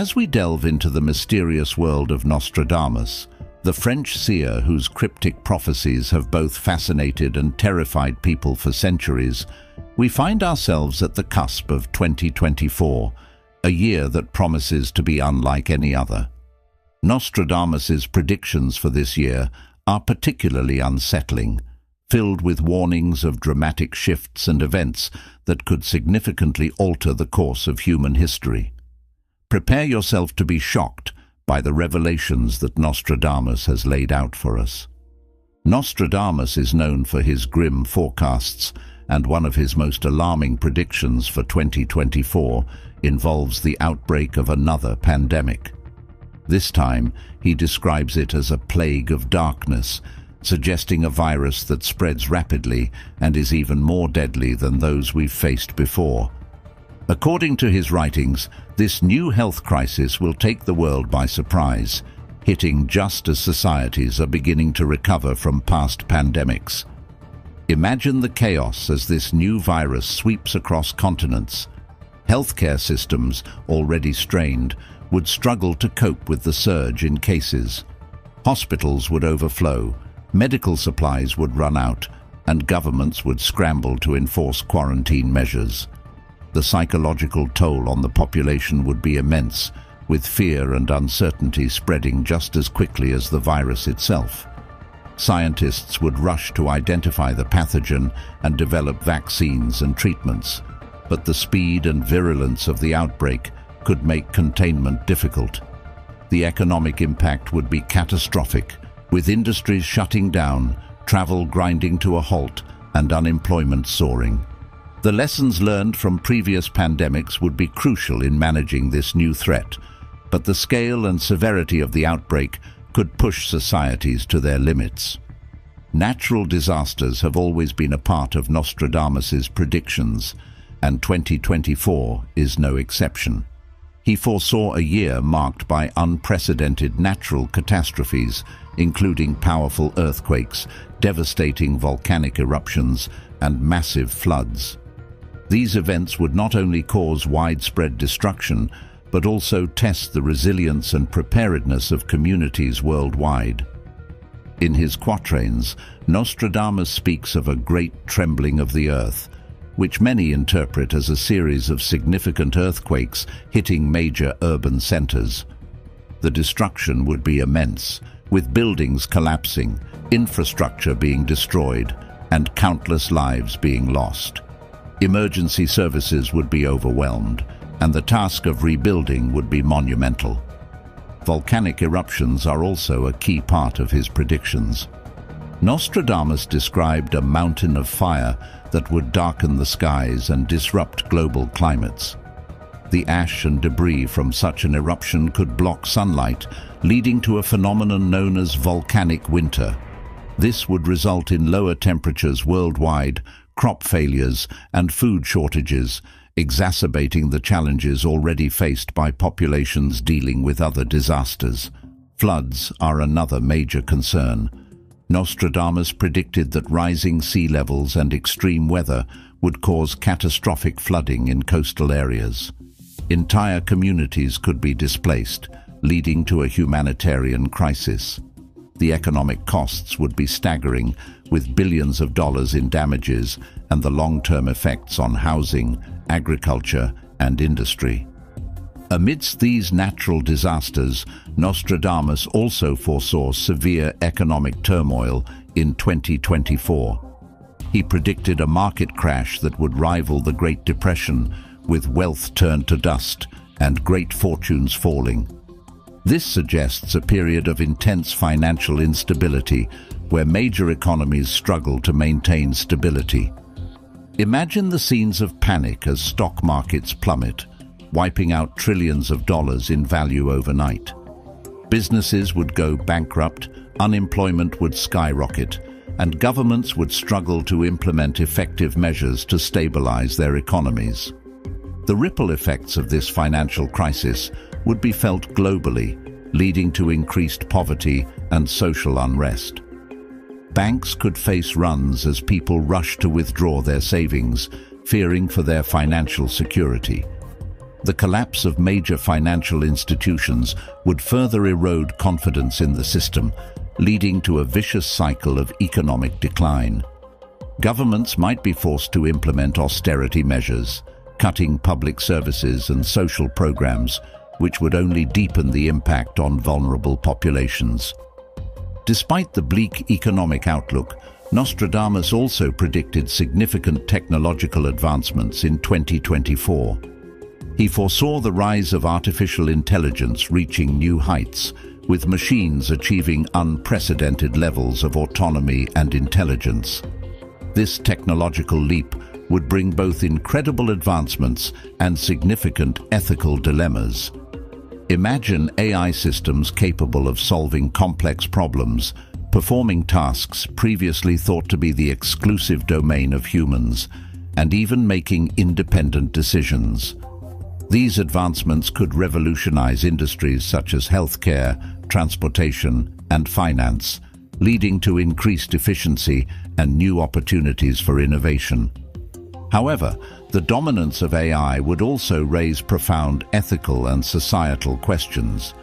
As we delve into the mysterious world of Nostradamus, the French seer whose cryptic prophecies have both fascinated and terrified people for centuries, we find ourselves at the cusp of 2024, a year that promises to be unlike any other. Nostradamus's predictions for this year are particularly unsettling, filled with warnings of dramatic shifts and events that could significantly alter the course of human history. Prepare yourself to be shocked by the revelations that Nostradamus has laid out for us. Nostradamus is known for his grim forecasts, and one of his most alarming predictions for 2024 involves the outbreak of another pandemic. This time, he describes it as a plague of darkness, suggesting a virus that spreads rapidly and is even more deadly than those we've faced before. According to his writings, this new health crisis will take the world by surprise, hitting just as societies are beginning to recover from past pandemics. Imagine the chaos as this new virus sweeps across continents. Healthcare systems, already strained, would struggle to cope with the surge in cases. Hospitals would overflow, medical supplies would run out, and governments would scramble to enforce quarantine measures. The psychological toll on the population would be immense, with fear and uncertainty spreading just as quickly as the virus itself. Scientists would rush to identify the pathogen and develop vaccines and treatments, but the speed and virulence of the outbreak could make containment difficult. The economic impact would be catastrophic, with industries shutting down, travel grinding to a halt, and unemployment soaring. The lessons learned from previous pandemics would be crucial in managing this new threat, but the scale and severity of the outbreak could push societies to their limits. Natural disasters have always been a part of Nostradamus's predictions, and 2024 is no exception. He foresaw a year marked by unprecedented natural catastrophes, including powerful earthquakes, devastating volcanic eruptions, and massive floods. These events would not only cause widespread destruction, but also test the resilience and preparedness of communities worldwide. In his quatrains, Nostradamus speaks of a great trembling of the earth, which many interpret as a series of significant earthquakes hitting major urban centers. The destruction would be immense, with buildings collapsing, infrastructure being destroyed, and countless lives being lost. Emergency services would be overwhelmed, and the task of rebuilding would be monumental. Volcanic eruptions are also a key part of his predictions. Nostradamus described a mountain of fire that would darken the skies and disrupt global climates. The ash and debris from such an eruption could block sunlight, leading to a phenomenon known as volcanic winter. This would result in lower temperatures worldwide, crop failures, and food shortages, exacerbating the challenges already faced by populations dealing with other disasters. Floods are another major concern. Nostradamus predicted that rising sea levels and extreme weather would cause catastrophic flooding in coastal areas. Entire communities could be displaced, leading to a humanitarian crisis. The economic costs would be staggering, with billions of dollars in damages and the long-term effects on housing, agriculture, and industry. Amidst these natural disasters, Nostradamus also foresaw severe economic turmoil in 2024. He predicted a market crash that would rival the Great Depression, with wealth turned to dust and great fortunes falling. This suggests a period of intense financial instability, where major economies struggle to maintain stability. Imagine the scenes of panic as stock markets plummet, wiping out trillions of dollars in value overnight. Businesses would go bankrupt, unemployment would skyrocket, and governments would struggle to implement effective measures to stabilize their economies. The ripple effects of this financial crisis would be felt globally, leading to increased poverty and social unrest. Banks could face runs as people rush to withdraw their savings, fearing for their financial security. The collapse of major financial institutions would further erode confidence in the system, leading to a vicious cycle of economic decline. Governments might be forced to implement austerity measures, cutting public services and social programs, which would only deepen the impact on vulnerable populations. Despite the bleak economic outlook, Nostradamus also predicted significant technological advancements in 2024. He foresaw the rise of artificial intelligence reaching new heights, with machines achieving unprecedented levels of autonomy and intelligence. This technological leap would bring both incredible advancements and significant ethical dilemmas. Imagine AI systems capable of solving complex problems, performing tasks previously thought to be the exclusive domain of humans, and even making independent decisions. These advancements could revolutionize industries such as healthcare, transportation, and finance, leading to increased efficiency and new opportunities for innovation. However, the dominance of AI would also raise profound ethical and societal questions.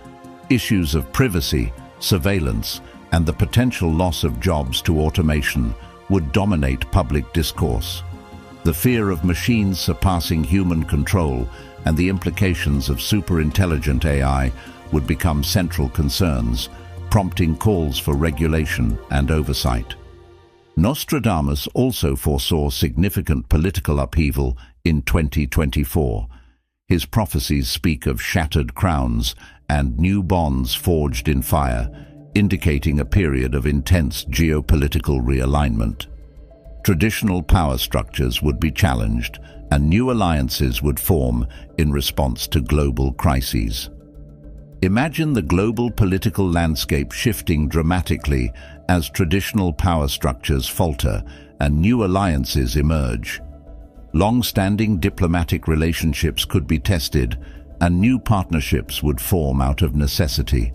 Issues of privacy, surveillance, and the potential loss of jobs to automation would dominate public discourse. The fear of machines surpassing human control and the implications of superintelligent AI would become central concerns, prompting calls for regulation and oversight. Nostradamus also foresaw significant political upheaval in 2024. His prophecies speak of shattered crowns and new bonds forged in fire, indicating a period of intense geopolitical realignment. Traditional power structures would be challenged, and new alliances would form in response to global crises. Imagine the global political landscape shifting dramatically as traditional power structures falter and new alliances emerge. Long-standing diplomatic relationships could be tested, and new partnerships would form out of necessity.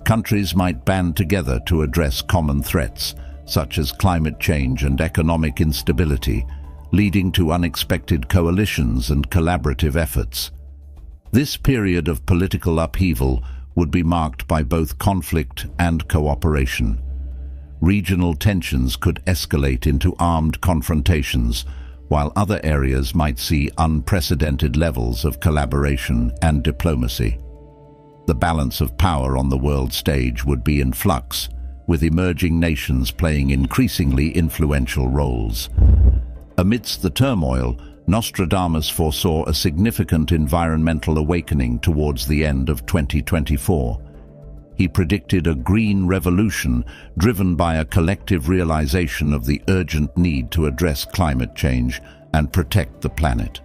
Countries might band together to address common threats, such as climate change and economic instability, leading to unexpected coalitions and collaborative efforts. This period of political upheaval would be marked by both conflict and cooperation. Regional tensions could escalate into armed confrontations, while other areas might see unprecedented levels of collaboration and diplomacy. The balance of power on the world stage would be in flux, with emerging nations playing increasingly influential roles. Amidst the turmoil, Nostradamus foresaw a significant environmental awakening towards the end of 2024. He predicted a green revolution driven by a collective realization of the urgent need to address climate change and protect the planet.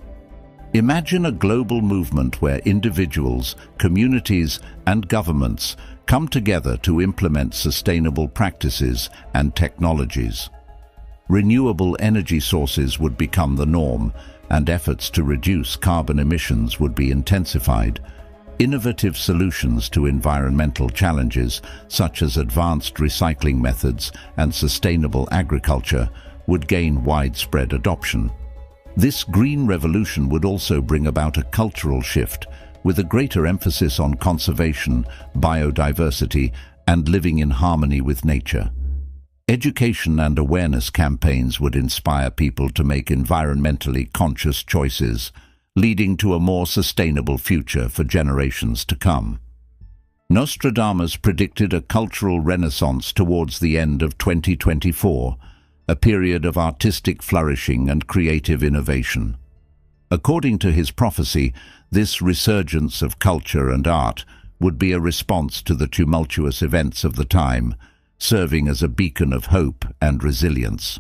Imagine a global movement where individuals, communities, and governments come together to implement sustainable practices and technologies. Renewable energy sources would become the norm, and efforts to reduce carbon emissions would be intensified. Innovative solutions to environmental challenges, such as advanced recycling methods and sustainable agriculture, would gain widespread adoption. This green revolution would also bring about a cultural shift, with a greater emphasis on conservation, biodiversity, and living in harmony with nature. Education and awareness campaigns would inspire people to make environmentally conscious choices, leading to a more sustainable future for generations to come. Nostradamus predicted a cultural renaissance towards the end of 2024, a period of artistic flourishing and creative innovation. According to his prophecy, this resurgence of culture and art would be a response to the tumultuous events of the time, serving as a beacon of hope and resilience.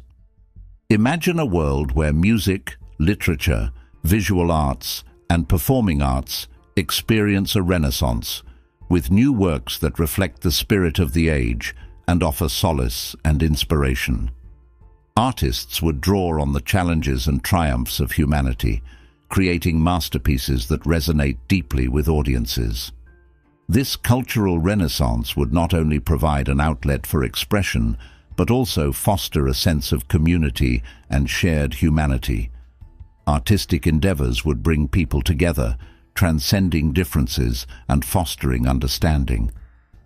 Imagine a world where music, literature, visual arts, and performing arts experience a renaissance, with new works that reflect the spirit of the age and offer solace and inspiration. Artists would draw on the challenges and triumphs of humanity, creating masterpieces that resonate deeply with audiences. This cultural renaissance would not only provide an outlet for expression, but also foster a sense of community and shared humanity. Artistic endeavors would bring people together, transcending differences and fostering understanding.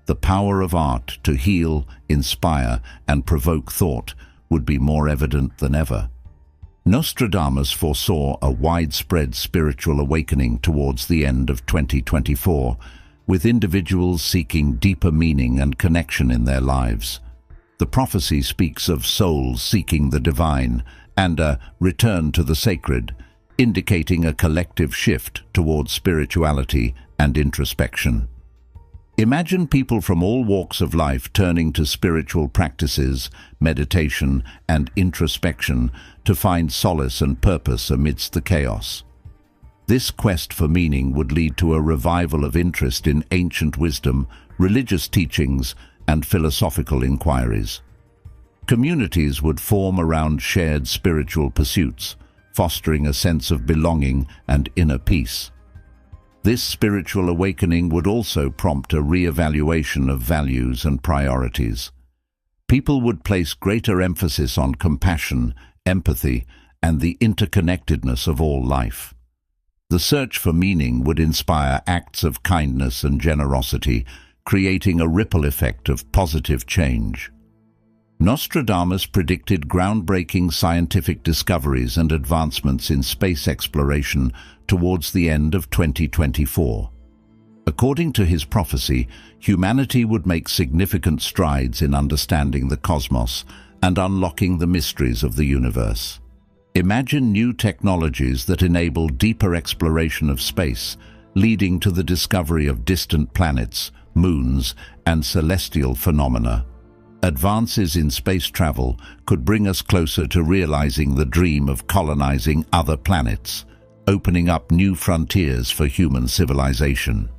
The power of art to heal, inspire, and provoke thought would be more evident than ever. Nostradamus foresaw a widespread spiritual awakening towards the end of 2024, with individuals seeking deeper meaning and connection in their lives. The prophecy speaks of souls seeking the divine and a return to the sacred, indicating a collective shift towards spirituality and introspection. Imagine people from all walks of life turning to spiritual practices, meditation, and introspection to find solace and purpose amidst the chaos. This quest for meaning would lead to a revival of interest in ancient wisdom, religious teachings, and philosophical inquiries. Communities would form around shared spiritual pursuits, fostering a sense of belonging and inner peace. This spiritual awakening would also prompt a re-evaluation of values and priorities. People would place greater emphasis on compassion, empathy, and the interconnectedness of all life. The search for meaning would inspire acts of kindness and generosity, creating a ripple effect of positive change. Nostradamus predicted groundbreaking scientific discoveries and advancements in space exploration towards the end of 2024. According to his prophecy, humanity would make significant strides in understanding the cosmos and unlocking the mysteries of the universe. Imagine new technologies that enable deeper exploration of space, leading to the discovery of distant planets, moons, and celestial phenomena. Advances in space travel could bring us closer to realizing the dream of colonizing other planets, opening up new frontiers for human civilization.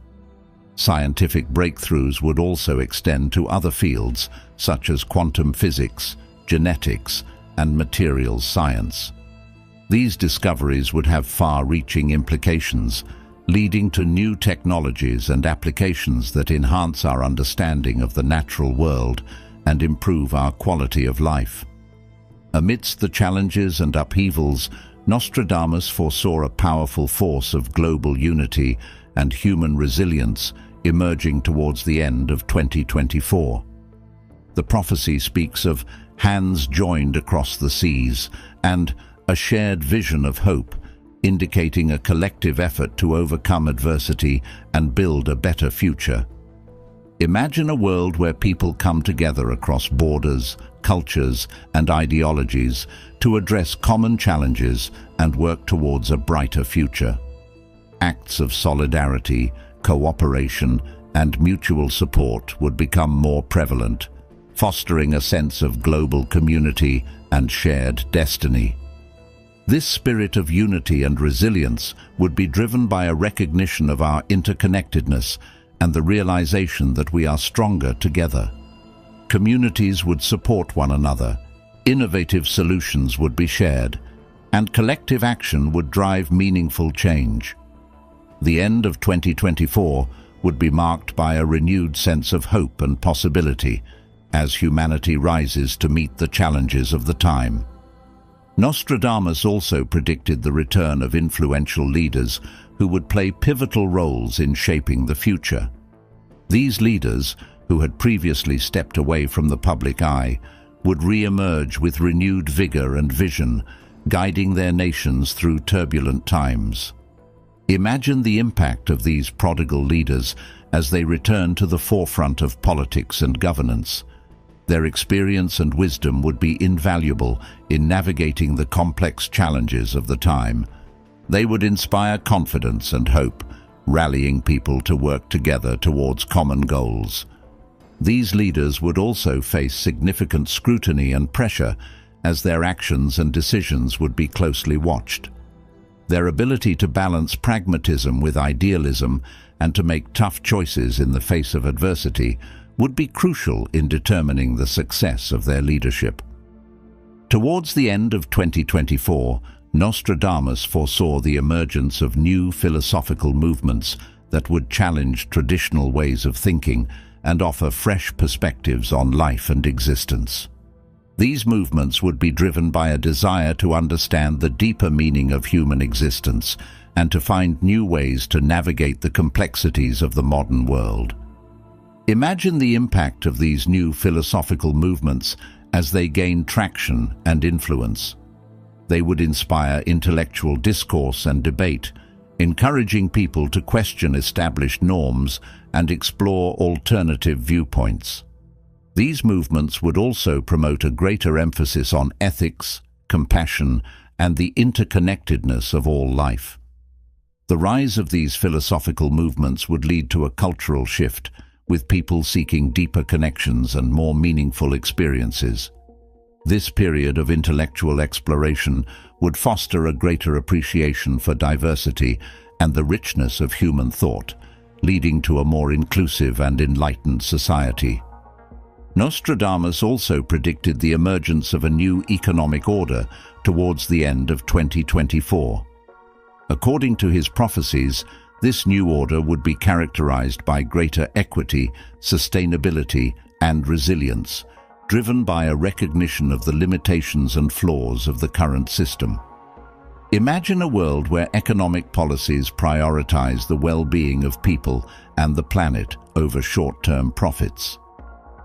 Scientific breakthroughs would also extend to other fields such as quantum physics, genetics, and materials science. These discoveries would have far-reaching implications, leading to new technologies and applications that enhance our understanding of the natural world and improve our quality of life. Amidst the challenges and upheavals, Nostradamus foresaw a powerful force of global unity and human resilience emerging towards the end of 2024. The prophecy speaks of hands joined across the seas and a shared vision of hope, indicating a collective effort to overcome adversity and build a better future. Imagine a world where people come together across borders, cultures, and ideologies to address common challenges and work towards a brighter future. Acts of solidarity, cooperation, and mutual support would become more prevalent, fostering a sense of global community and shared destiny. This spirit of unity and resilience would be driven by a recognition of our interconnectedness and the realization that we are stronger together. Communities would support one another, innovative solutions would be shared, and collective action would drive meaningful change. The end of 2024 would be marked by a renewed sense of hope and possibility as humanity rises to meet the challenges of the time. Nostradamus also predicted the return of influential leaders who would play pivotal roles in shaping the future. These leaders, who had previously stepped away from the public eye, would re-emerge with renewed vigor and vision, guiding their nations through turbulent times. Imagine the impact of these prodigal leaders as they return to the forefront of politics and governance. Their experience and wisdom would be invaluable in navigating the complex challenges of the time. They would inspire confidence and hope, rallying people to work together towards common goals. These leaders would also face significant scrutiny and pressure as their actions and decisions would be closely watched. Their ability to balance pragmatism with idealism and to make tough choices in the face of adversity would be crucial in determining the success of their leadership. Towards the end of 2024, Nostradamus foresaw the emergence of new philosophical movements that would challenge traditional ways of thinking and offer fresh perspectives on life and existence. These movements would be driven by a desire to understand the deeper meaning of human existence and to find new ways to navigate the complexities of the modern world. Imagine the impact of these new philosophical movements as they gain traction and influence. They would inspire intellectual discourse and debate, encouraging people to question established norms and explore alternative viewpoints. These movements would also promote a greater emphasis on ethics, compassion, and the interconnectedness of all life. The rise of these philosophical movements would lead to a cultural shift, with people seeking deeper connections and more meaningful experiences. This period of intellectual exploration would foster a greater appreciation for diversity and the richness of human thought, leading to a more inclusive and enlightened society. Nostradamus also predicted the emergence of a new economic order towards the end of 2024. According to his prophecies, this new order would be characterized by greater equity, sustainability, and resilience, driven by a recognition of the limitations and flaws of the current system. Imagine a world where economic policies prioritize the well-being of people and the planet over short-term profits.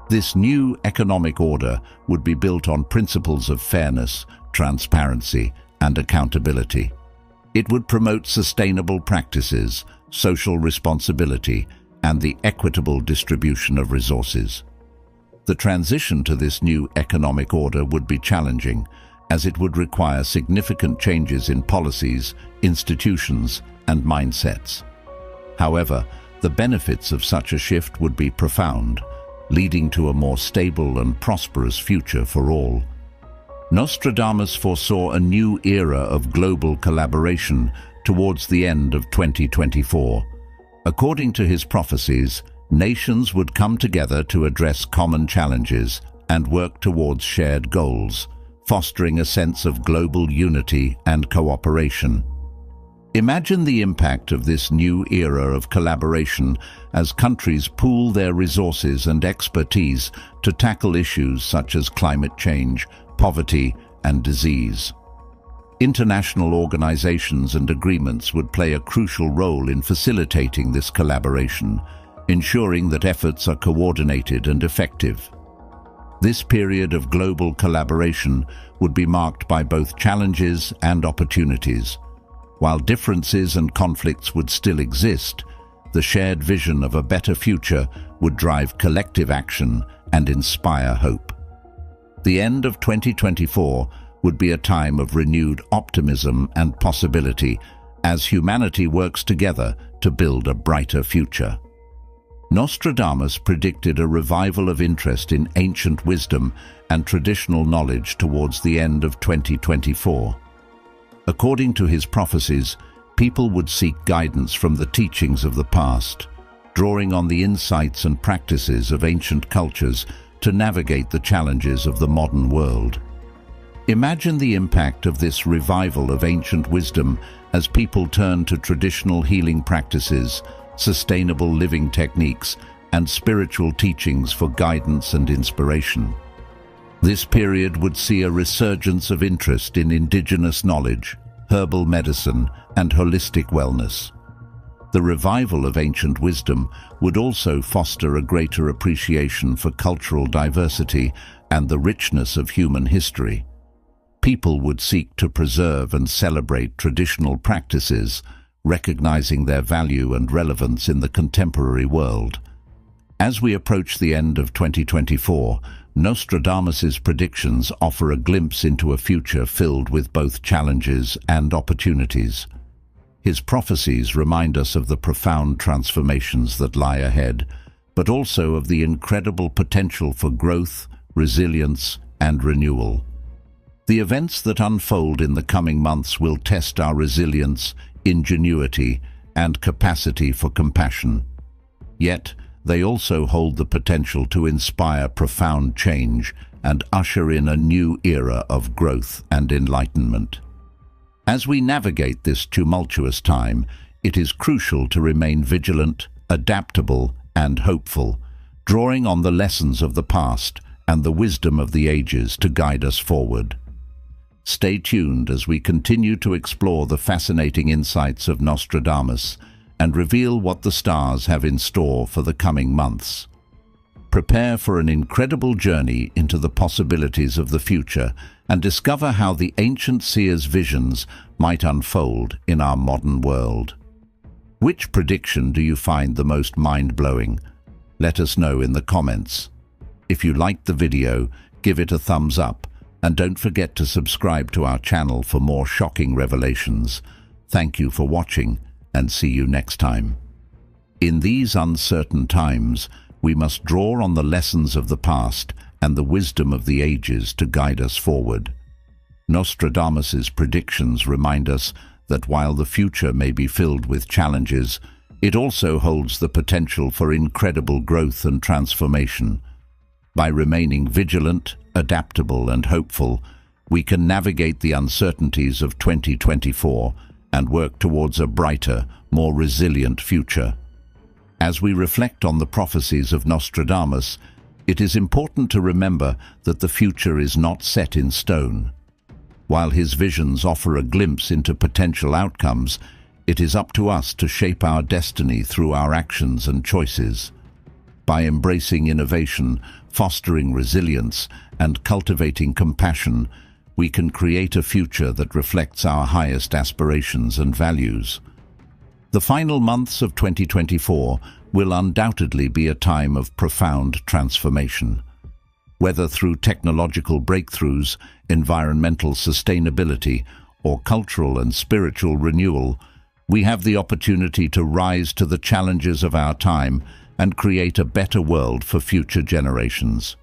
This new economic order would be built on principles of fairness, transparency, and accountability. It would promote sustainable practices, social responsibility, and the equitable distribution of resources. The transition to this new economic order would be challenging, as it would require significant changes in policies, institutions, and mindsets. However, the benefits of such a shift would be profound, leading to a more stable and prosperous future for all. Nostradamus foresaw a new era of global collaboration towards the end of 2024. According to his prophecies, nations would come together to address common challenges and work towards shared goals, fostering a sense of global unity and cooperation. Imagine the impact of this new era of collaboration as countries pool their resources and expertise to tackle issues such as climate change, poverty, and disease. International organizations and agreements would play a crucial role in facilitating this collaboration, ensuring that efforts are coordinated and effective. This period of global collaboration would be marked by both challenges and opportunities. While differences and conflicts would still exist, the shared vision of a better future would drive collective action and inspire hope. The end of 2024 would be a time of renewed optimism and possibility as humanity works together to build a brighter future. Nostradamus predicted a revival of interest in ancient wisdom and traditional knowledge towards the end of 2024. According to his prophecies, people would seek guidance from the teachings of the past, drawing on the insights and practices of ancient cultures to navigate the challenges of the modern world. Imagine the impact of this revival of ancient wisdom as people turn to traditional healing practices, sustainable living techniques, and spiritual teachings for guidance and inspiration. This period would see a resurgence of interest in indigenous knowledge, herbal medicine, and holistic wellness. The revival of ancient wisdom would also foster a greater appreciation for cultural diversity and the richness of human history. People would seek to preserve and celebrate traditional practices, recognizing their value and relevance in the contemporary world. As we approach the end of 2024, Nostradamus's predictions offer a glimpse into a future filled with both challenges and opportunities. His prophecies remind us of the profound transformations that lie ahead, but also of the incredible potential for growth, resilience, and renewal. The events that unfold in the coming months will test our resilience, ingenuity, and capacity for compassion. Yet, they also hold the potential to inspire profound change and usher in a new era of growth and enlightenment. As we navigate this tumultuous time, it is crucial to remain vigilant, adaptable, and hopeful, drawing on the lessons of the past and the wisdom of the ages to guide us forward. Stay tuned as we continue to explore the fascinating insights of Nostradamus and reveal what the stars have in store for the coming months. Prepare for an incredible journey into the possibilities of the future and discover how the ancient seers' visions might unfold in our modern world. Which prediction do you find the most mind-blowing? Let us know in the comments. If you liked the video, give it a thumbs up and don't forget to subscribe to our channel for more shocking revelations. Thank you for watching and see you next time. In these uncertain times, we must draw on the lessons of the past and the wisdom of the ages to guide us forward. Nostradamus's predictions remind us that while the future may be filled with challenges, it also holds the potential for incredible growth and transformation. By remaining vigilant, adaptable, and hopeful, we can navigate the uncertainties of 2024 and work towards a brighter, more resilient future. As we reflect on the prophecies of Nostradamus, it is important to remember that the future is not set in stone. While his visions offer a glimpse into potential outcomes, it is up to us to shape our destiny through our actions and choices. By embracing innovation, fostering resilience, and cultivating compassion, we can create a future that reflects our highest aspirations and values. The final months of 2024 will undoubtedly be a time of profound transformation. Whether through technological breakthroughs, environmental sustainability, or cultural and spiritual renewal, we have the opportunity to rise to the challenges of our time and create a better world for future generations.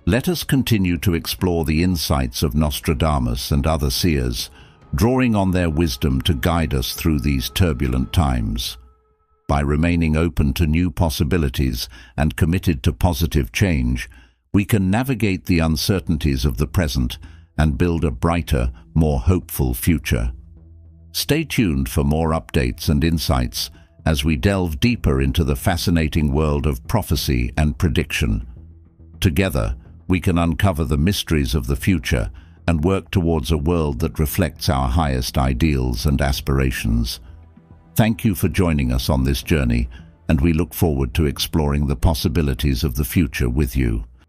Let us continue to explore the insights of Nostradamus and other seers, drawing on their wisdom to guide us through these turbulent times. By remaining open to new possibilities and committed to positive change, we can navigate the uncertainties of the present and build a brighter, more hopeful future. Stay tuned for more updates and insights as we delve deeper into the fascinating world of prophecy and prediction. Together, we can uncover the mysteries of the future and work towards a world that reflects our highest ideals and aspirations. Thank you for joining us on this journey, and we look forward to exploring the possibilities of the future with you.